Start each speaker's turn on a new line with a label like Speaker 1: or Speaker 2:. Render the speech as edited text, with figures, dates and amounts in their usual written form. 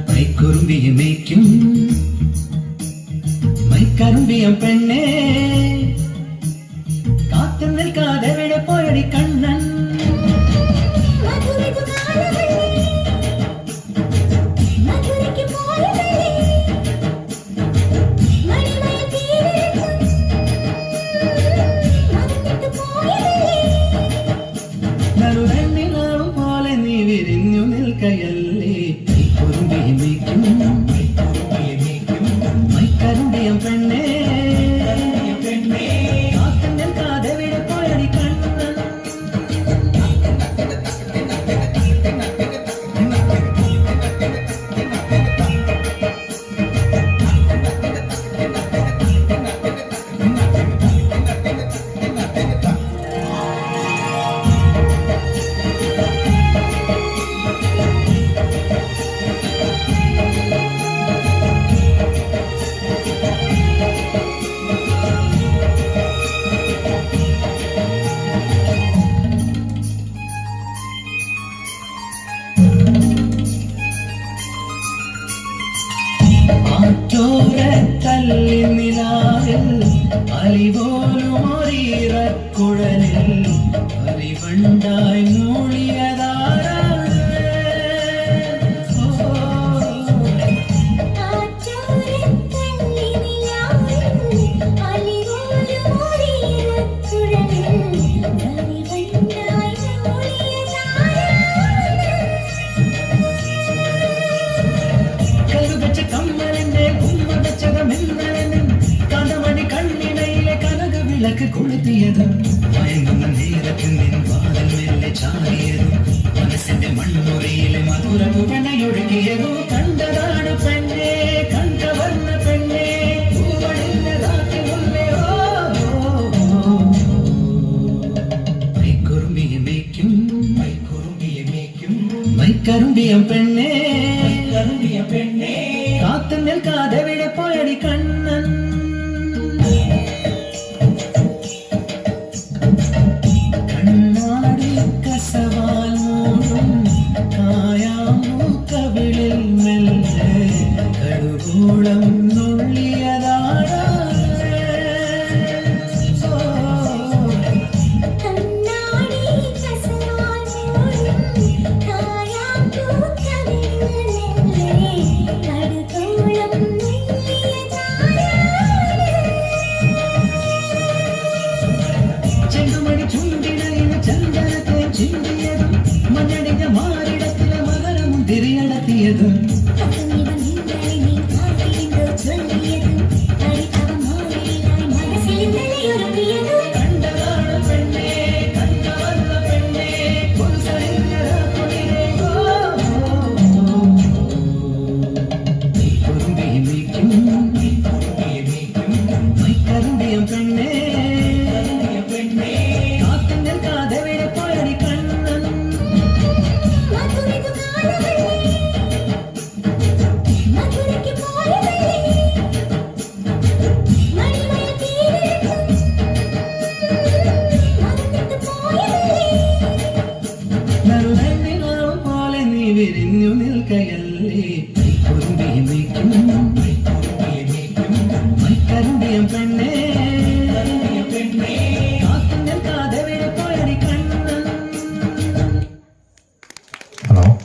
Speaker 1: മൈക്കുറുമ്പിയെ മേയ്ക്കും മൈക്കറുമ്പിയം പെണ്ണേ കാത്തു നിൽക്കാതെ എവിടെ പോയടി കണ്ണൻ നറുവെണ്ണിലാവും പോലെ നീ വിരിഞ്ഞു നിൽക്കയല്ലേ മൈക്കുറുമ്പിയെ മേയ്ക്കും മൈക്കറുമ്പിയം പെണ്ണേ കാത്തു നിൽക്കാതെ എവിടെ പോയടി കണ്ണൻ തല്ലി നിലാവിൽ അലിപോലുമൊരീറക്കുഴലിൽ അരിവണ്ടായി മൂളിയതാരാണ് കരുവച്ച കമ്മലിന്റെ കഥമണി കണ്ണിണയിലെ കനക വിളക്ക് കൊളുത്തിയത് മയങ്ങുന്ന നേരത്തിൽ നിൻ വാതിൽ മെല്ലെ ചാടിയതും മനസ്സിന്റെ മൺമുറിയിലെ മധുര പുകണയൊഴുകിയതോ കണ്ടതാണ് പെണ്ണേ കണ്ടവർണ്ണ പെണ്ണേ മൈക്കുറുമ്പിയെ മേയ്ക്കും മൈക്കറുമ്പിയം പെണ്ണേ കാത്തു നിൽക്കാതെ എവിടെ പോയടി കണ്ണൻ കണ്ണാടി കസവാൽ മൂടും കായാമൂക്കവിളിൽ മെല്ലെ കടുകൂളം നുള്ളിയതാടാ ചുണ്ടിടയിലെ ചന്ദനത്തെ ചിന്തിയതും മഞ്ഞടിഞ്ഞ മാറിടത്തിലെ മകരം തിരിയടത്തിയതും